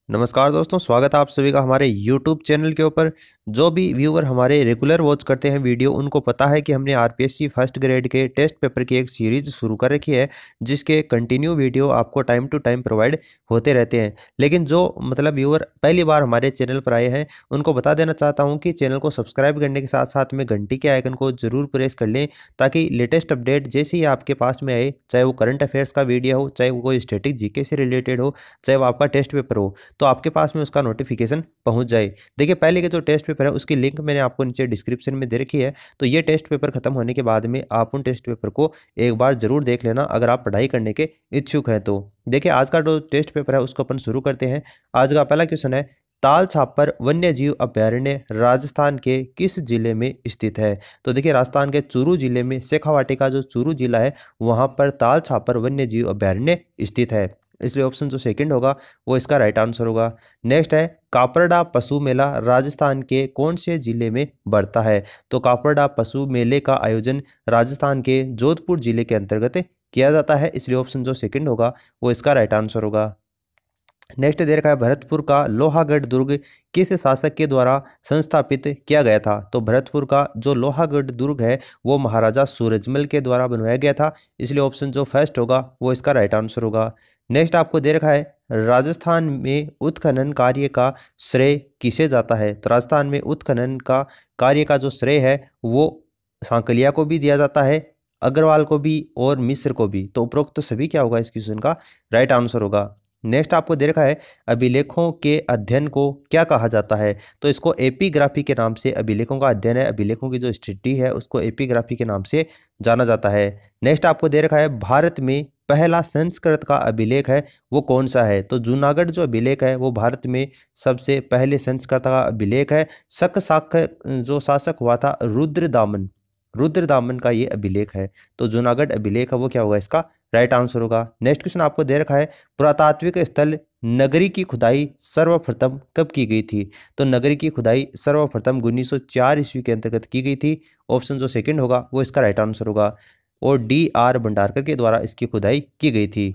नमस्कार दोस्तों, स्वागत है आप सभी का हमारे YouTube चैनल के ऊपर। जो भी व्यूअर हमारे रेगुलर वॉच करते हैं वीडियो, उनको पता है कि हमने आरपीएससी फर्स्ट ग्रेड के टेस्ट पेपर की एक सीरीज शुरू कर रखी है, जिसके कंटिन्यू वीडियो आपको टाइम टू टाइम प्रोवाइड होते रहते हैं। लेकिन जो व्यूअर पहली बार हमारे चैनल पर आए हैं, उनको बता देना चाहता हूँ कि चैनल को सब्सक्राइब करने के साथ साथ में घंटी के आइकन को जरूर प्रेस कर लें, ताकि लेटेस्ट अपडेट जैसे ही आपके पास में आए, चाहे वो करंट अफेयर्स का वीडियो हो, चाहे वो कोई स्टैटिक जीके से रिलेटेड हो, चाहे वो आपका टेस्ट पेपर हो, तो आपके पास में उसका नोटिफिकेशन पहुंच जाए। देखिए, पहले के जो टेस्ट पेपर है उसकी लिंक मैंने आपको नीचे डिस्क्रिप्शन में दे रखी है। तो ये टेस्ट पेपर खत्म होने के बाद में आप उन टेस्ट पेपर को एक बार जरूर देख लेना, अगर आप पढ़ाई करने के इच्छुक हैं तो। देखिए, आज का जो टेस्ट पेपर है उसको अपन शुरू करते हैं। आज का पहला क्वेश्चन है, ताल छापर वन्य जीव अभ्यारण्य राजस्थान के किस जिले में स्थित है? तो देखिए, राजस्थान के चूरू जिले में, शेखावाटी का जो चूरू जिला है, वहां पर ताल छापर वन्य जीव अभ्यारण्य स्थित है। इसलिए ऑप्शन जो सेकंड होगा वो इसका राइट आंसर होगा। नेक्स्ट है, कापरडा पशु मेला राजस्थान के कौन से जिले में बढ़ता है? तो कापरडा पशु मेले का आयोजन राजस्थान के जोधपुर जिले के अंतर्गत किया जाता है, इसलिए ऑप्शन जो सेकंड होगा वो इसका राइट आंसर होगा। नेक्स्ट दे रखा है, भरतपुर का लोहागढ़ दुर्ग किस शासक के द्वारा संस्थापित किया गया था? तो भरतपुर का जो लोहागढ़ दुर्ग है वो महाराजा सूरजमल के द्वारा बनवाया गया था, इसलिए ऑप्शन जो फर्स्ट होगा वो इसका राइट आंसर होगा। नेक्स्ट आपको दे रखा है, राजस्थान में उत्खनन कार्य का श्रेय किसे जाता है? तो राजस्थान में उत्खनन का कार्य का जो श्रेय है वो सांकलिया को भी दिया जाता है, अग्रवाल को भी और मिश्र को भी। तो उपरोक्त तो सभी क्या होगा इस क्वेश्चन का राइट आंसर होगा। नेक्स्ट आपको दे रखा है, अभिलेखों के अध्ययन को क्या कहा जाता है? तो इसको एपीग्राफी के नाम से, अभिलेखों का अध्ययन है, अभिलेखों की जो स्टडी है उसको एपीग्राफी के नाम से जाना जाता है। नेक्स्ट आपको दे रखा है, भारत में पहला संस्कृत का अभिलेख है वो कौन सा है? तो जूनागढ़ जो अभिलेख है वो भारत में सबसे पहले संस्कृत का अभिलेख है। शक शाक जो शासक हुआ था रुद्रदामन, रुद्रदामन का ये अभिलेख है। तो जूनागढ़ अभिलेख है वो क्या होगा इसका राइट आंसर होगा। नेक्स्ट क्वेश्चन आपको दे रखा है, पुरातात्विक स्थल नगरी की खुदाई सर्वप्रथम कब की गई थी? तो नगरी की खुदाई सर्वप्रथम 1904 ईस्वी के अंतर्गत की गई थी। ऑप्शन जो सेकंड होगा वो इसका राइट आंसर होगा, और D.R. भंडारकर के द्वारा इसकी खुदाई की गई थी।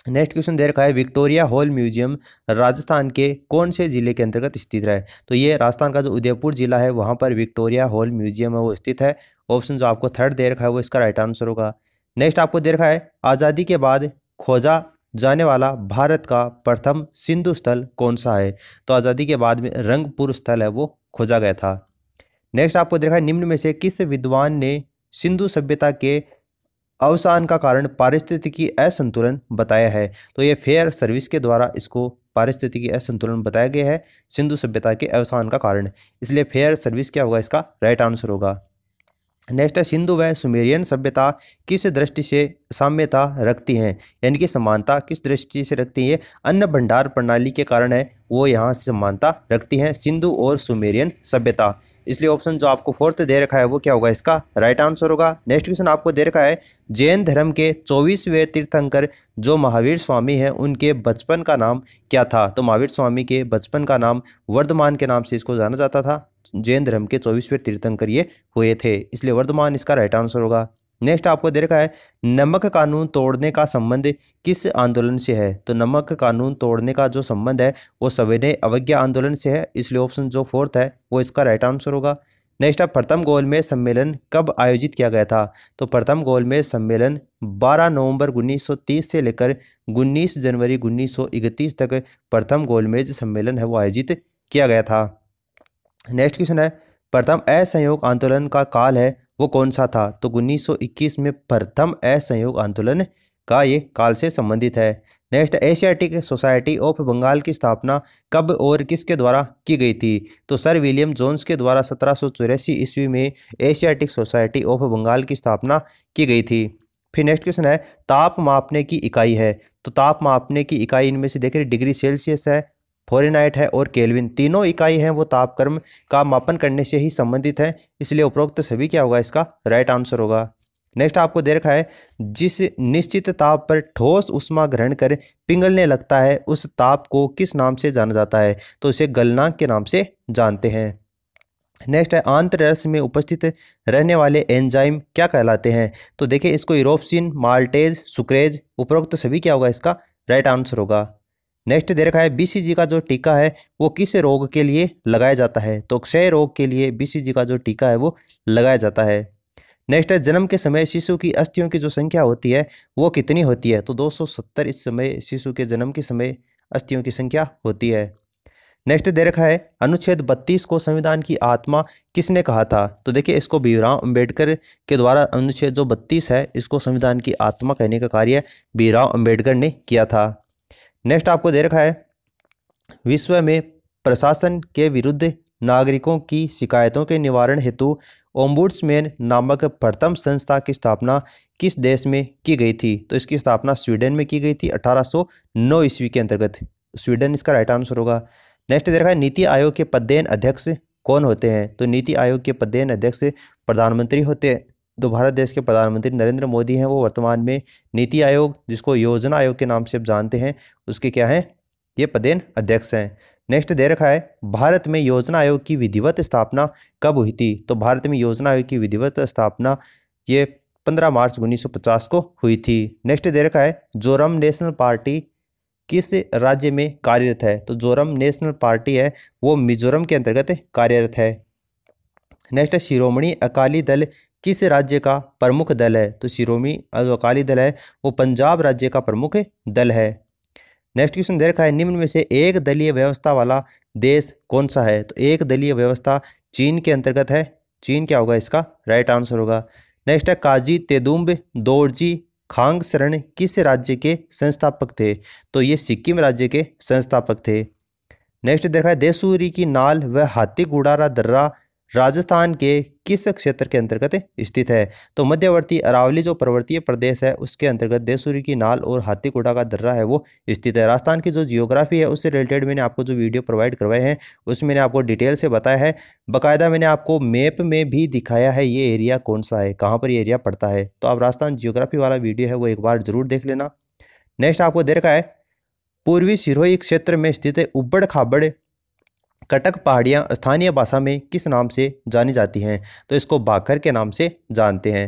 नेक्स्ट क्वेश्चन दे रखा है, विक्टोरिया हॉल म्यूजियम राजस्थान के कौन से जिले के अंतर्गत स्थित है? तो ये राजस्थान का जो उदयपुर जिला है वहां पर विक्टोरिया हॉल म्यूजियम है वो स्थित है। ऑप्शन जो आपको थर्ड दे रखा है वो इसका राइट आंसर होगा। नेक्स्ट आपको दे रखा है, आज़ादी के बाद खोजा जाने वाला भारत का प्रथम सिंधु स्थल कौन सा है? तो आज़ादी के बाद में रंगपुर स्थल है वो खोजा गया था। नेक्स्ट आपको दे रखा है, निम्न में से किस विद्वान ने सिंधु सभ्यता के अवसान का कारण पारिस्थितिकी असंतुलन बताया है? तो ये फेयर सर्विस के द्वारा इसको पारिस्थितिकी असंतुलन बताया गया है सिंधु सभ्यता के अवसान का कारण, इसलिए फेयर सर्विस क्या होगा इसका राइट आंसर होगा। नेक्स्ट है, सिंधु व सुमेरियन सभ्यता किस दृष्टि से साम्यता रखती हैं? यानी कि समानता किस दृष्टि से रखती है? अन्न भंडार प्रणाली के कारण है वो यहाँ से समानता रखती हैं सिंधु और सुमेरियन सभ्यता, इसलिए ऑप्शन जो आपको फोर्थ दे रखा है वो क्या होगा इसका राइट आंसर होगा। नेक्स्ट क्वेश्चन आपको दे रखा है, जैन धर्म के 24वें तीर्थंकर जो महावीर स्वामी हैं उनके बचपन का नाम क्या था? तो महावीर स्वामी के बचपन का नाम वर्धमान के नाम से इसको जाना जाता था। जैन धर्म के 24वें तीर्थंकर ये हुए थे, इसलिए वर्धमान इसका राइट आंसर होगा। नेक्स्ट आपको दे रखा है, नमक कानून तोड़ने का संबंध किस आंदोलन से है? तो नमक कानून तोड़ने का जो संबंध है वो सविनय अवज्ञा आंदोलन से है, इसलिए ऑप्शन जो फोर्थ है वो इसका राइट आंसर होगा। नेक्स्ट है, प्रथम गोलमेज सम्मेलन कब आयोजित किया गया था? तो प्रथम गोलमेज सम्मेलन 12 नवंबर 1930 से लेकर 19 जनवरी 1931 तक प्रथम गोलमेज सम्मेलन है वो आयोजित किया गया था। नेक्स्ट क्वेश्चन है, प्रथम असहयोग आंदोलन का काल है वो कौन सा था? तो 1921 में प्रथम असहयोग आंदोलन का ये काल से संबंधित है। Next, Asiatic society of Bengal की स्थापना कब और किसके द्वारा की गई थी? तो सर विलियम जोन्स के द्वारा 1784 ईस्वी में एशियाटिक सोसाइटी ऑफ बंगाल की स्थापना की गई थी। फिर नेक्स्ट क्वेश्चन है, ताप मापने की इकाई है? तो ताप मापने की इकाई इनमें से देखिए डिग्री सेल्सियस है, फ़ारेनहाइट है और केल्विन, तीनों इकाई हैं वो तापक्रम का मापन करने से ही संबंधित है, इसलिए उपरोक्त सभी क्या होगा इसका राइट आंसर होगा। नेक्स्ट आपको दे रखा है, जिस निश्चित ताप पर ठोस उष्मा ग्रहण कर पिघलने लगता है उस ताप को किस नाम से जाना जाता है? तो इसे गलनांक के नाम से जानते हैं। नेक्स्ट है, आंत्र रस में उपस्थित रहने वाले एंजाइम क्या कहलाते हैं? तो देखिए इसको यूरोप्सिन, माल्टेज, सुक्रेज, उपरोक्त सभी क्या होगा इसका राइट आंसर होगा। नेक्स्ट दे रखा है बीसीजी का जो टीका है वो किस रोग के लिए लगाया जाता है, तो क्षय रोग के लिए बीसीजी का जो टीका है वो लगाया जाता है। नेक्स्ट है जन्म के समय शिशु की अस्थियों की जो संख्या होती है वो कितनी होती है, तो 270 इस समय शिशु के जन्म के समय अस्थियों की संख्या होती है। नेक्स्ट दे रखा है अनुच्छेद 32 को संविधान की आत्मा किसने कहा था, तो देखिए इसको भीमराव अंबेडकर के द्वारा अनुच्छेद जो 32 है इसको संविधान की आत्मा कहने का कार्य भीमराव अंबेडकर ने किया था। नेक्स्ट आपको दे रखा है विश्व में प्रशासन के विरुद्ध नागरिकों की शिकायतों के निवारण हेतु ओम्बुड्समैन नामक प्रथम संस्था की स्थापना किस देश में की गई थी, तो इसकी स्थापना स्वीडन में की गई थी 1809 ईस्वी के अंतर्गत। स्वीडन इसका राइट आंसर होगा। नेक्स्ट दे रखा है नीति आयोग के पदेन अध्यक्ष कौन होते हैं, तो नीति आयोग के पदेन अध्यक्ष प्रधानमंत्री होते हैं। तो भारत देश के प्रधानमंत्री नरेंद्र मोदी हैं, वो वर्तमान में नीति आयोग जिसको योजना आयोग के नाम से आप जानते हैं उसके क्या है ये पदेन अध्यक्ष हैं। नेक्स्ट दे रखा है भारत में योजना आयोग की विधिवत स्थापना कब हुई थी, तो भारत में योजना आयोग की विधिवत स्थापना ये 15 मार्च 1950 को हुई थी। नेक्स्ट दे रखा है जोरम नेशनल पार्टी किस राज्य में कार्यरत है, तो जोरम नेशनल पार्टी है वो मिजोरम के अंतर्गत कार्यरत है। नेक्स्ट है शिरोमणि अकाली दल किस राज्य का प्रमुख दल है, तो शिरोमणि जो अकाली दल है वो पंजाब राज्य का प्रमुख दल है। नेक्स्ट क्वेश्चन दे रखा है निम्न में से एक दलीय व्यवस्था वाला देश कौन सा है, तो एक दलीय व्यवस्था चीन के अंतर्गत है। चीन क्या होगा इसका राइट आंसर होगा। नेक्स्ट है काजी तेदुम्ब दोरजी खांगसरण किस राज्य के संस्थापक थे, तो ये सिक्किम राज्य के संस्थापक थे। नेक्स्ट देखा है देसूरी की नाल व हाथी गुड़ारा दर्रा राजस्थान के किस क्षेत्र के अंतर्गत स्थित है, तो मध्यवर्ती अरावली जो पर्वतीय प्रदेश है उसके अंतर्गत देसूरी की नाल और हाथीकुंडा का दर्रा है वो स्थित है। राजस्थान की जो जियोग्राफी है उससे रिलेटेड मैंने आपको जो वीडियो प्रोवाइड करवाए हैं उसमें मैंने आपको डिटेल से बताया है, बाकायदा मैंने आपको मैप में भी दिखाया है ये एरिया कौन सा है, कहाँ पर ये एरिया पड़ता है। तो आप राजस्थान जियोग्राफी वाला वीडियो है वो एक बार जरूर देख लेना। नेक्स्ट आपको दे रखा है पूर्वी सिरोही क्षेत्र में स्थित उबड़ खाबड़ कटक पहाड़ियाँ स्थानीय भाषा में किस नाम से जानी जाती हैं, तो इसको बाखर के नाम से जानते हैं।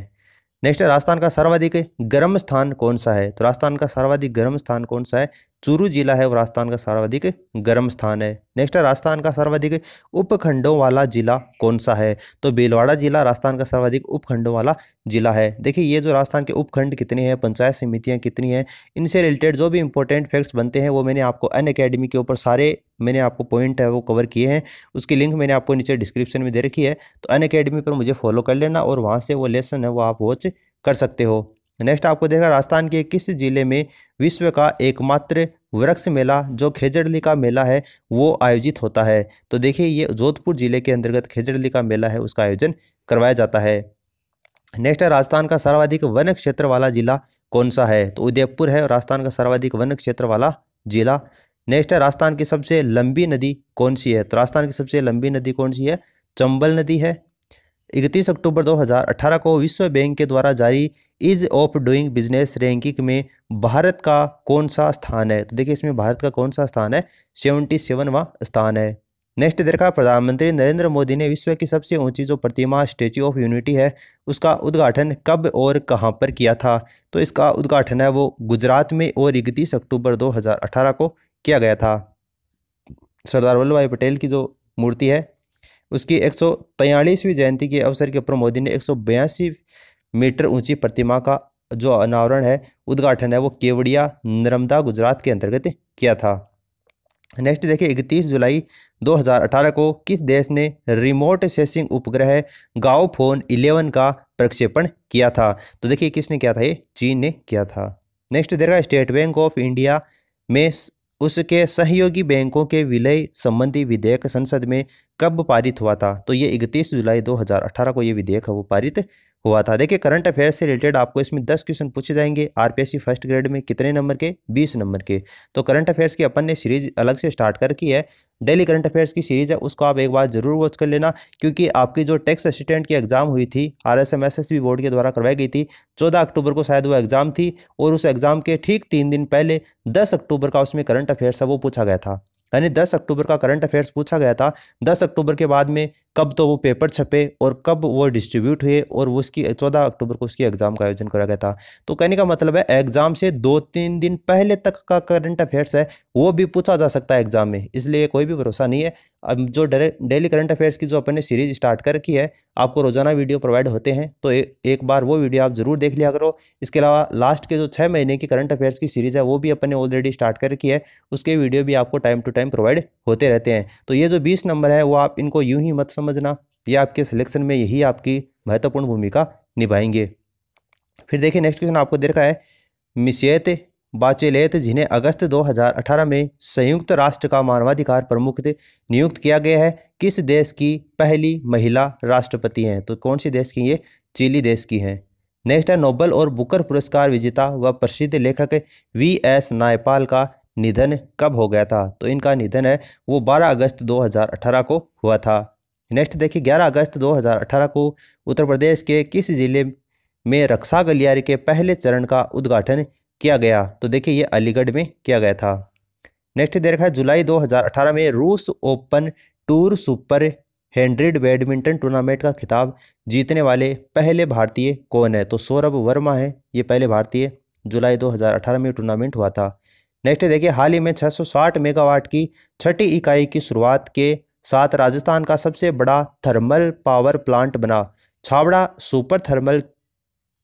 नेक्स्ट है राजस्थान का सर्वाधिक गर्म स्थान कौन सा है, तो राजस्थान का सर्वाधिक गर्म स्थान कौन सा है, चूरू जिला है वो राजस्थान का सर्वाधिक गर्म स्थान है। नेक्स्ट है राजस्थान का सर्वाधिक उपखंडों वाला जिला कौन सा है, तो भीलवाड़ा जिला राजस्थान का सर्वाधिक उपखंडों वाला जिला है। देखिए ये जो राजस्थान के उपखंड कितने हैं, पंचायत समितियां कितनी हैं, इनसे रिलेटेड जो भी इंपॉर्टेंट फैक्ट्स बनते हैं वो मैंने आपको अनअकैडमी के ऊपर सारे मैंने आपको पॉइंट है वो कवर किए हैं, उसकी लिंक मैंने आपको नीचे डिस्क्रिप्शन में दे रखी है। तो अनअकैडमी पर मुझे फॉलो कर लेना और वहाँ से वो लेसन है वो आप वॉच कर सकते हो। नेक्स्ट आपको देखा राजस्थान के किस जिले में विश्व का एकमात्र वृक्ष मेला जो खेजड़ली का मेला है वो आयोजित होता है, तो देखिए ये जोधपुर जिले के अंतर्गत खेजड़ली का मेला है उसका आयोजन करवाया जाता है। नेक्स्ट है राजस्थान का सर्वाधिक वन क्षेत्र वाला जिला कौन सा है, तो उदयपुर है राजस्थान का सर्वाधिक वन क्षेत्र वाला जिला। नेक्स्ट है राजस्थान की सबसे लंबी नदी कौन सी है, तो राजस्थान की सबसे लंबी नदी कौन सी है, चंबल नदी है। 31 अक्टूबर 2018 को विश्व बैंक के द्वारा जारी ease of doing business ranking में भारत का कौन सा स्थान है, तो देखिए इसमें भारत का कौन सा स्थान है, 77वां स्थान है। नेक्स्ट देखा प्रधानमंत्री नरेंद्र मोदी ने विश्व की सबसे ऊंची जो प्रतिमा स्टैच्यू ऑफ यूनिटी है उसका उद्घाटन कब और कहां पर किया था, तो इसका उद्घाटन है वो गुजरात में और 31 अक्टूबर 2018 को किया गया था। सरदार वल्लभ भाई पटेल की जो मूर्ति है उसकी 143वीं जयंती के अवसर के ऊपर मोदी ने 182 मीटर ऊंची प्रतिमा का जो अनावरण है उद्घाटन है वो केवड़िया नर्मदा गुजरात के अंतर्गत किया था। नेक्स्ट देखिए 31 जुलाई 2018 को किस देश ने रिमोट सेंसिंग उपग्रह गाओ फोन 11 का प्रक्षेपण किया था, तो देखिए किसने किया था, ये चीन ने किया था। नेक्स्ट देखा स्टेट बैंक ऑफ इंडिया में उसके सहयोगी बैंकों के विलय संबंधी विधेयक संसद में कब पारित हुआ था, तो ये 31 जुलाई 2018 को ये विधेयक है वो पारित हुआ था। देखिए करंट अफेयर्स से रिलेटेड आपको इसमें 10 क्वेश्चन पूछे जाएंगे आरपीएससी फर्स्ट ग्रेड में, कितने नंबर के, 20 नंबर के। तो करंट अफेयर्स की अपन ने सीरीज अलग से स्टार्ट कर की है, डेली करंट अफेयर्स की सीरीज है उसको आप एक बार जरूर वॉच कर लेना, क्योंकि आपकी जो टेक्स्ट असिस्टेंट की एग्जाम हुई थी RSM SSB बोर्ड के द्वारा करवाई गई थी 14 अक्टूबर को शायद वो एग्जाम थी, और उस एग्जाम के ठीक 3 दिन पहले 10 अक्टूबर का उसमें करंट अफेयर्स है वो पूछा गया था, यानी 10 अक्टूबर का करंट अफेयर्स पूछा गया था। 10 अक्टूबर के बाद में कब तो वो पेपर छपे और कब वो डिस्ट्रीब्यूट हुए, और वो उसकी 14 अक्टूबर को उसकी एग्जाम का आयोजन करा गया था। तो कहने का मतलब है एग्जाम से 2-3 दिन पहले तक का करंट अफेयर्स है वो भी पूछा जा सकता है एग्जाम में, इसलिए कोई भी भरोसा नहीं है। अब जो डेली करंट अफेयर्स की जो अपन ने सीरीज स्टार्ट कर रखी है, आपको रोजाना वीडियो प्रोवाइड होते हैं, तो एक बार वो वीडियो आप जरूर देख लिया करो। इसके अलावा लास्ट के जो 6 महीने की करंट अफेयर्स की सीरीज है वो भी अपन ने ऑलरेडी स्टार्ट कर रखी है, उसके वीडियो भी आपको टाइम टू टाइम प्रोवाइड होते रहते हैं। तो ये जो 20 नंबर है वो आप इनको यूं ही मत समझना, ये आपके सिलेक्शन में यही आपकी महत्वपूर्ण भूमिका निभाएंगे। फिर देखिए नेक्स्ट क्वेश्चन आपको दे रखा है, मिशेल बाचेलेट जिन्हें अगस्त 2018 में संयुक्त राष्ट्र का मानवाधिकार प्रमुख नियुक्त किया गया है, किस देश की पहली महिला राष्ट्रपति हैं? तो कौन सी देश की? ये चिली देश की हैं। नेक्स्ट है, नोबेल और बुकर पुरस्कार विजेता व प्रसिद्ध लेखक वी.एस. नायपाल का निधन कब हो गया था? तो इनका निधन है वो 12 अगस्त 2018 को हुआ था। नेक्स्ट देखिए, 11 अगस्त 2018 को उत्तर प्रदेश के किस जिले में रक्षा गलियारे के पहले चरण का उद्घाटन किया गया? तो देखिए ये अलीगढ़ में किया गया था। नेक्स्ट दे रखा है, जुलाई 2018 में रूस open tour super 100 badminton tournament का खिताब जीतने वाले पहले भारतीय कौन है? तो सौरभ वर्मा है ये पहले भारतीय, जुलाई 2018 में टूर्नामेंट हुआ था। नेक्स्ट देखिए, हाल ही में 660 मेगावाट की छठी इकाई की शुरुआत के साथ राजस्थान का सबसे बड़ा थर्मल पावर प्लांट बना Chhabra super thermal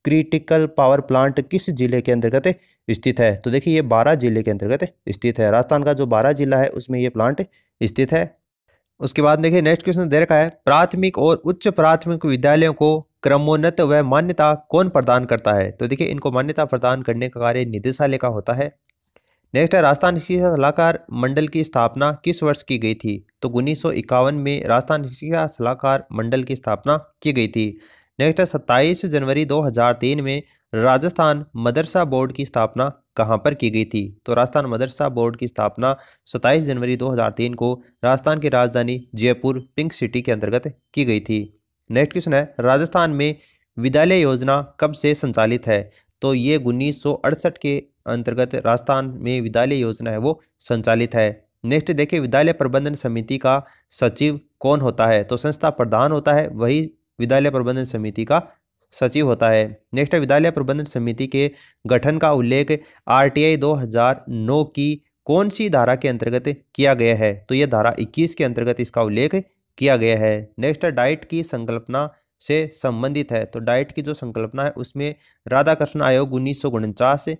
critical power plant किस जिले के अंतर्गत स्थित है? तो देखिए ये 12 जिले के अंतर्गत स्थित है, राजस्थान का जो 12 जिला है उसमें ये प्लांट स्थित है। उसके बाद देखिए नेक्स्ट क्वेश्चन दे रखा है, प्राथमिक और उच्च प्राथमिक विद्यालयों को क्रमोन्नत व मान्यता कौन प्रदान करता है? तो देखिए इनको मान्यता प्रदान करने का कार्य निदेशालय का होता है। नेक्स्ट है, राजस्थान शिक्षा सलाहकार मंडल की स्थापना किस वर्ष की गई थी? तो 1951 में राजस्थान शिक्षा सलाहकार मंडल की स्थापना की गई थी। नेक्स्ट है, 27 जनवरी 2003 में राजस्थान मदरसा बोर्ड की स्थापना कहाँ पर की गई थी? तो राजस्थान मदरसा बोर्ड की स्थापना 27 जनवरी 2003 को राजस्थान की राजधानी जयपुर पिंक सिटी के अंतर्गत की गई थी। नेक्स्ट क्वेश्चन है, राजस्थान में विद्यालय योजना कब से संचालित है? तो ये 1968 के अंतर्गत राजस्थान में विद्यालय योजना है वो संचालित है। नेक्स्ट देखिए, विद्यालय प्रबंधन समिति का सचिव कौन होता है? तो संस्था प्रधान होता है, वही विद्यालय प्रबंधन समिति का सचिव होता है। नेक्स्ट है, विद्यालय प्रबंधन समिति के गठन का उल्लेख आरटीआई 2009 की कौन सी धारा के अंतर्गत किया गया है? तो यह धारा 21 के अंतर्गत इसका उल्लेख किया गया है। नेक्स्ट है, डाइट की संकल्पना से संबंधित है, तो डाइट की जो संकल्पना है उसमें राधाकृष्ण आयोग 1949,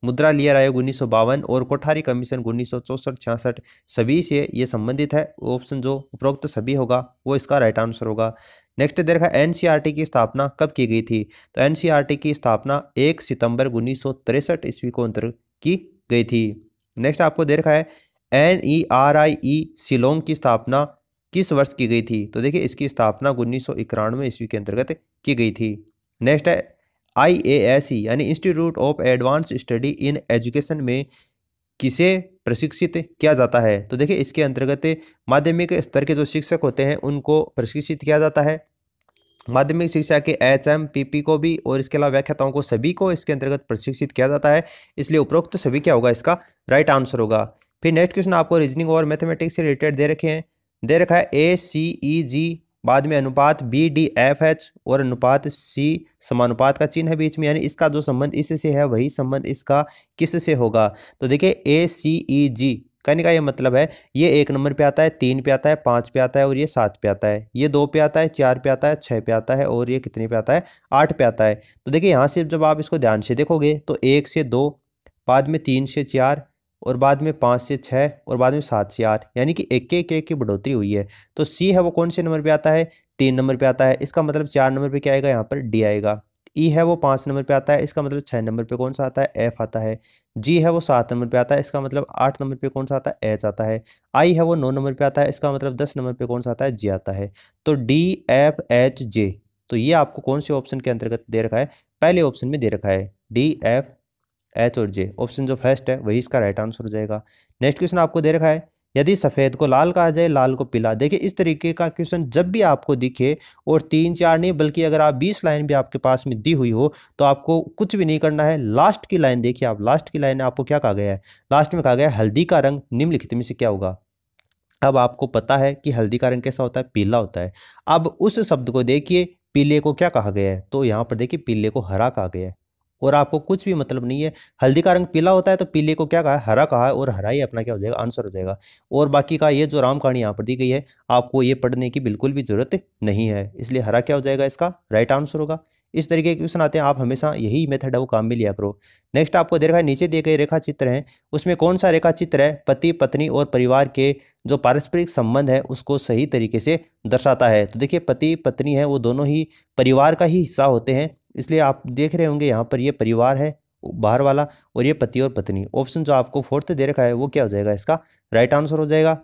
मुद्रा लियर आयोग 1952 और कोठारी कमीशन 1964-66 सभी से ये संबंधित है। ऑप्शन जो उपरोक्त सभी होगा वो इसका राइट आंसर होगा। नेक्स्ट दे रखा है, एनसीईआरटी की स्थापना कब की गई थी? तो एनसीईआरटी की स्थापना 1 सितंबर 1963 ईस्वी को अंतर की गई थी। नेक्स्ट आपको दे रखा है, NERIE शिलोंग की स्थापना किस वर्ष की गई थी? तो देखिए इसकी स्थापना 1991 ईस्वी के अंतर्गत की गई थी। नेक्स्ट है, IASE यानी institute of advance study in education में किसे प्रशिक्षित किया जाता है? तो देखिए इसके अंतर्गत माध्यमिक स्तर के जो शिक्षक होते हैं उनको प्रशिक्षित किया जाता है, माध्यमिक शिक्षा के HMPP को भी, और इसके अलावा व्याख्याताओं को सभी को इसके अंतर्गत प्रशिक्षित किया जाता है, इसलिए उपरोक्त सभी क्या होगा इसका राइट आंसर होगा। फिर नेक्स्ट क्वेश्चन आपको रीजनिंग और मैथमेटिक्स से रिलेटेड दे रखे हैं, दे रखा है ACEG बाद में अनुपात BDFH और अनुपात C समानुपात का चिन्ह है बीच में, यानी इसका जो संबंध इससे है वही संबंध इसका किससे होगा? तो देखिए ACEG कहने का ये मतलब है ये 1 नंबर पे आता है, 3 पे आता है, 5 पे आता है और ये 7 पे आता है, ये 2 पे आता है, 4 पे आता है, 6 पे आता है और ये कितने पे आता है? 8 पे आता है। तो देखिए यहाँ से जब आप इसको ध्यान से देखोगे तो 1 से 2, बाद में 3 से 4 और बाद में 5 से 6 और बाद में 7 से 8, यानी कि एक एक की बढ़ोतरी हुई है। तो सी है वो कौन से नंबर पे आता है? 3 नंबर पे आता है, इसका मतलब 4 नंबर पे क्या आएगा? यहाँ पर डी आएगा। ई है वो 5 नंबर पे आता है, इसका मतलब 6 नंबर पे कौन सा आता है? एफ आता है। जी है वो 7 नंबर पे आता है, इसका मतलब 8 नंबर पे कौन सा आता है? एच आता है। आई है वो 9 नंबर पे आता है, इसका मतलब 10 नंबर पे कौन सा आता है? जे आता है। तो DFH J, तो ये आपको कौन से ऑप्शन के अंतर्गत दे रखा है? पहले ऑप्शन में दे रखा है DFH और J, ऑप्शन जो फर्स्ट है वही इसका राइट आंसर हो जाएगा। नेक्स्ट क्वेश्चन आपको दे रखा है, यदि सफ़ेद को लाल कहा जाए, लाल को पीला। देखिए इस तरीके का क्वेश्चन जब भी आपको दिखे, और 3-4 नहीं बल्कि अगर आप 20 लाइन भी आपके पास में दी हुई हो, तो आपको कुछ भी नहीं करना है। लास्ट की लाइन देखिए आप, लास्ट की लाइन आपको क्या कहा गया है? लास्ट में कहा गया है हल्दी का रंग निम्नलिखित में से क्या होगा? अब आपको पता है कि हल्दी का रंग कैसा होता है, पीला होता है। अब उस शब्द को देखिए, पीले को क्या कहा गया है, तो यहाँ पर देखिए पीले को हरा कहा गया है, और आपको कुछ भी मतलब नहीं है। हल्दी का रंग पीला होता है तो पीले को क्या कहा है, हरा कहा है, और हरा ही अपना क्या हो जाएगा, आंसर हो जाएगा। और बाकी का ये जो राम कहानी यहाँ पर दी गई है, आपको ये पढ़ने की बिल्कुल भी जरूरत नहीं है, इसलिए हरा क्या हो जाएगा, इसका राइट आंसर होगा। इस तरीके के क्वेश्चन आते हैं, आप हमेशा यही मेथड है वो काम में लिया करो। नेक्स्ट आपको दे रखा है, नीचे दिए गए रेखा चित्र है, उसमें कौन सा रेखा चित्र है पति पत्नी और परिवार के जो पारस्परिक संबंध है उसको सही तरीके से दर्शाता है। तो देखिए पति पत्नी है वो दोनों ही परिवार का ही हिस्सा होते हैं, इसलिए आप देख रहे होंगे यहाँ पर ये परिवार है बाहर वाला, और ये पति और पत्नी। ऑप्शन जो आपको फोर्थ दे रखा है वो क्या हो जाएगा, इसका राइट आंसर हो जाएगा।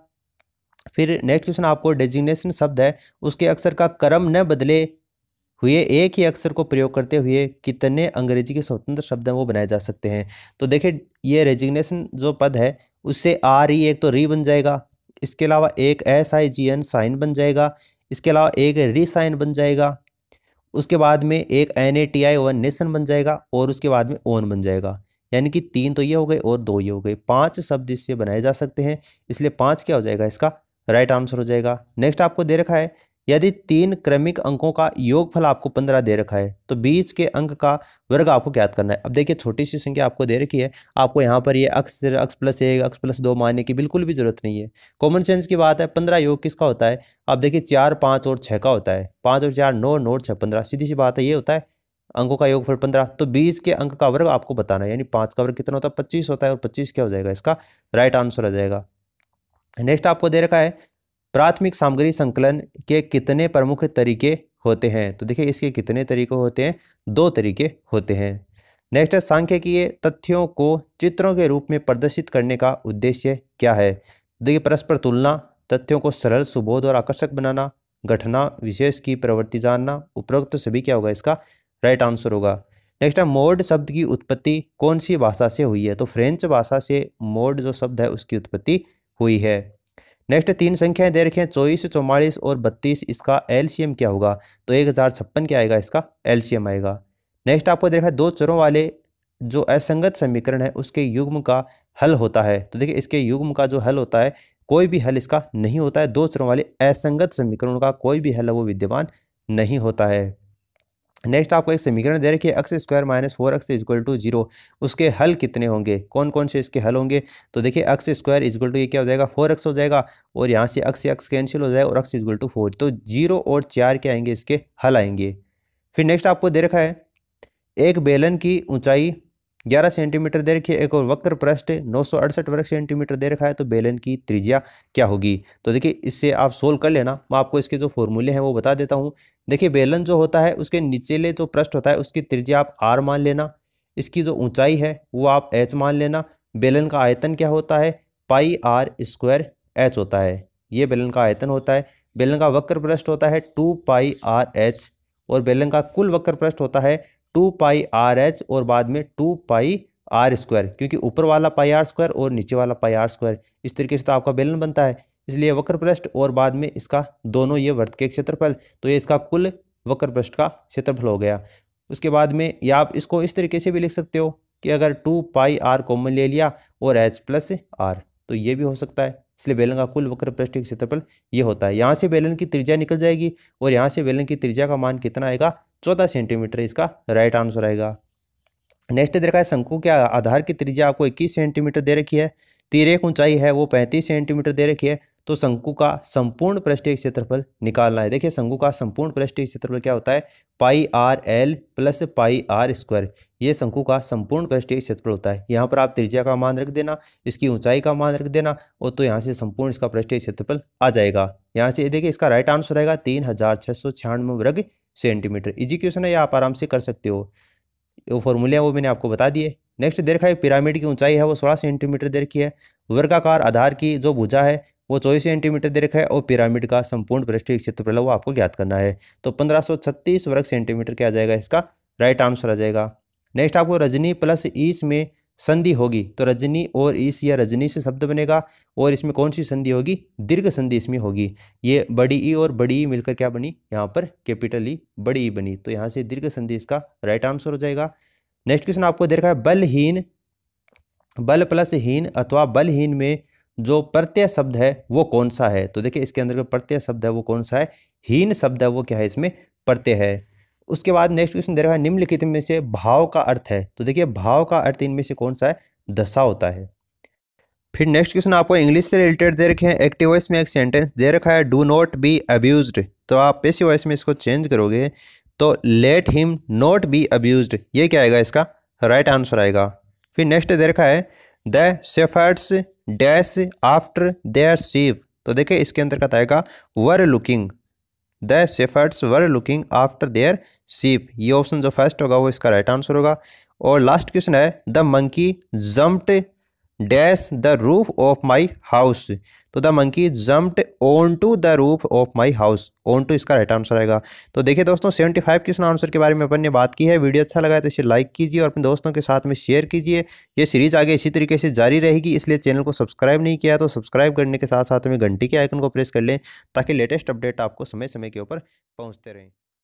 फिर नेक्स्ट क्वेश्चन आपको, डेजिग्नेशन शब्द है उसके अक्षर का क्रम न बदले हुए एक ही अक्षर को प्रयोग करते हुए कितने अंग्रेजी के स्वतंत्र शब्द हैं वो बनाए जा सकते हैं। तो देखिए ये रेजिग्नेशन जो पद है उससे आर ई एक तो री बन जाएगा, इसके अलावा एक S I G N sign बन जाएगा, इसके अलावा एक री साइन बन जाएगा, उसके बाद में एक N A T I one nation बन जाएगा, और उसके बाद में ओन बन जाएगा। यानी कि 3 तो ये हो गए और 2 ये हो गए, 5 शब्द इससे बनाए जा सकते हैं, इसलिए 5 क्या हो जाएगा, इसका राइट आंसर हो जाएगा। नेक्स्ट आपको दे रखा है, यदि 3 क्रमिक अंकों का योगफल आपको 15 दे रखा है तो बीच के अंक का वर्ग आपको ज्ञात करना है। अब देखिए छोटी सी संख्या आपको दे रखी है, आपको यहाँ पर ये अक्स प्लस 1 अक्स प्लस 2 मानने की बिल्कुल भी जरूरत नहीं है, कॉमन सेंस की बात है। 15 योग किसका होता है, आप देखिए 4 5 और 6 का होता है, 5 और 4 9 9 और 6 15, सीधी सी बात है, ये होता है अंकों का योगफल 15। तो 20 के अंक का वर्ग आपको बताना है, यानी 5 का वर्ग कितना होता है, 25 होता है, और 25 क्या हो जाएगा, इसका राइट आंसर हो जाएगा। नेक्स्ट आपको दे रखा है, प्राथमिक सामग्री संकलन के कितने प्रमुख तरीके होते हैं। तो देखिए इसके कितने तरीके होते हैं, 2 तरीके होते हैं। नेक्स्ट है, सांख्यिकीय तथ्यों को चित्रों के रूप में प्रदर्शित करने का उद्देश्य क्या है। देखिए परस्पर तुलना, तथ्यों को सरल सुबोध और आकर्षक बनाना, घटना विशेष की प्रवृत्ति जानना, उपरोक्त सभी क्या होगा, इसका राइट आंसर होगा। नेक्स्ट है, मोड शब्द की उत्पत्ति कौन सी भाषा से हुई है। तो फ्रेंच भाषा से मोड जो शब्द है उसकी उत्पत्ति हुई है। नेक्स्ट 3 संख्याएं दे रखी हैं, 24 44 और 32, इसका एलसीएम क्या होगा, तो 1056 क्या आएगा, इसका एलसीएम आएगा। नेक्स्ट आपको दे रखा है, 2 चरों वाले जो असंगत समीकरण है उसके युग्म का हल होता है। तो देखिए इसके युग्म का जो हल होता है, कोई भी हल इसका नहीं होता है, 2 चरों वाले असंगत समीकरणों का कोई भी हल है वो विद्यमान नहीं होता है। नेक्स्ट आपको एक समीकरण दे रखी है, x square minus 4x equal to 0, उसके हल कितने होंगे, कौन कौन से इसके हल होंगे। तो देखिए एक्स स्क्वायर इक्वल टू ये क्या हो जाएगा, 4x हो जाएगा, और यहाँ से x कैंसिल हो जाएगा और x इक्वल टू 4, तो 0 और 4 क्या आएंगे, इसके हल आएंगे। फिर नेक्स्ट आपको दे रखा है, एक बेलन की ऊंचाई 11 सेंटीमीटर दे रखी है, एक और वक्र पृष्ठ 968 वर्ग सेंटीमीटर दे रखा है, तो बेलन की त्रिज्या क्या होगी। तो देखिए इससे आप सोल्व कर लेना, मैं आपको इसके जो फॉर्मूले हैं वो बता देता हूँ। देखिए बेलन जो होता है उसके निचले जो पृष्ठ होता है उसकी त्रिज्या आप r मान लेना, इसकी जो ऊंचाई है वो आप h मान लेना। बेलन का आयतन क्या होता है, पाई r स्क्वायर h होता है, ये बेलन का आयतन होता है। बेलन का वक्र पृष्ठ होता है 2 पाई r h, और बेलन का कुल वक्र पृष्ठ होता है 2 पाई आर एच और बाद में 2 पाई आर स्क्वायर, क्योंकि ऊपर वाला पाई आर स्क्वायर और नीचे वाला पाई आर स्क्वायर, इस तरीके से तो आपका बेलन बनता है। इसलिए वक्र पृष्ठ और बाद में इसका दोनों ये वृत्त के क्षेत्रफल, तो ये इसका कुल वक्र पृष्ठ का क्षेत्रफल हो गया। उसके बाद में या आप इसको इस तरीके से भी लिख सकते हो कि अगर 2 पाई आर कॉमन ले लिया और एच प्लस आर, तो ये भी हो सकता है। इसलिए बेलन का कुल वक्र पृष्ठ का क्षेत्रफल ये होता है। यहाँ से बेलन की त्रिज्या निकल जाएगी और यहाँ से बेलन की त्रिज्या का मान कितना आएगा, 14 सेंटीमीटर, इसका राइट आंसर आएगा। नेक्स्ट दे रखा है, शंकु के आधार की त्रिज्या आपको 21 सेंटीमीटर दे रखी है, तिर्यक ऊंचाई है वो 35 सेंटीमीटर दे रखी है, तो शंकु का संपूर्ण पृष्ठीय क्षेत्रफल निकालना है। देखिए शंकु का संपूर्ण पृष्ठीय क्षेत्रफल क्या होता है, pi r l plus pi r square, ये शंकु का संपूर्ण पृष्ठीय क्षेत्रफल होता है। यहाँ पर आप त्रिज्या का मान रख देना, इसकी ऊंचाई का मान रख देना, और तो यहाँ से संपूर्ण इसका पृष्ठीय क्षेत्रफल आ जाएगा। यहाँ से देखिए इसका राइट आंसर आएगा 3696 वर्ग सेंटीमीटर। इजी क्वेश्चन है, ये आप आराम से कर सकते हो, वो फॉर्मूले हैं वो मैंने आपको बता दिए। नेक्स्ट दे रखा है, पिरामिड की ऊंचाई है वो 16 सेंटीमीटर दे रखी है, वर्गाकार आधार की जो भुजा है वो 24 सेंटीमीटर दे रखा है, और पिरामिड का संपूर्ण पृष्ठीय क्षेत्रफल है वो आपको ज्ञात करना है। तो 1536 वर्ग सेंटीमीटर क्या आ जाएगा, इसका राइट आंसर आ जाएगा। नेक्स्ट आपको रजनी प्लस ईस में संधि होगी, तो रजनी और ईस या रजनी से शब्द बनेगा, और इसमें कौन सी संधि होगी, दीर्घ संधि इसमें होगी। ये बड़ी ई और बड़ी ई मिलकर क्या बनी, यहाँ पर कैपिटल ई बड़ी ई बनी, तो यहाँ से दीर्घ संधि इसका राइट आंसर हो जाएगा। नेक्स्ट क्वेश्चन आपको दे रखा है, बलहीन बल प्लस हीन अथवा बलहीन में जो प्रत्यय शब्द है वो कौन सा है। तो देखिए इसके अंदर जो प्रत्यय शब्द है वो कौन सा है, हीन शब्द है वो क्या है, इसमें प्रत्यय है। उसके बाद नेक्स्ट क्वेश्चन दे रखा है निम्नलिखित में से भाव का अर्थ है। तो देखिए भाव का अर्थ इनमें से कौन सा है, दशा होता है। फिर नेक्स्ट क्वेश्चन आपको इंग्लिश से रिलेटेड दे रखे हैं। एक्टिव वॉइस में एक सेंटेंस दे रखा है डू नॉट बी अब्यूज्ड, तो आप पैसिव वॉइस में इसको चेंज करोगे तो let him not be abused, ये क्या आएगा, इसका राइट आंसर आएगा। फिर नेक्स्ट दे रखा है the shepherds dash after their sheep, तो देखिए इसके अंतर्गत आएगा were looking, the shepherds were looking after their sheep, ये ऑप्शन जो फर्स्ट होगा वो इसका राइट आंसर होगा। और लास्ट क्वेश्चन है the monkey jumped dash the roof of my house, तो the monkey jumped on to the roof of my house, on to इसका राइट आंसर आएगा। तो देखिए दोस्तों 75 क्वेश्चन आंसर के बारे में अपन ने बात की है। वीडियो अच्छा लगा है तो इसे लाइक कीजिए और अपने दोस्तों के साथ में शेयर कीजिए। ये सीरीज आगे इसी तरीके से जारी रहेगी, इसलिए चैनल को सब्सक्राइब नहीं किया तो सब्सक्राइब करने के साथ साथ में घंटी के आइकन को प्रेस कर लें ताकि लेटेस्ट अपडेट आपको समय समय के ऊपर पहुँचते रहें।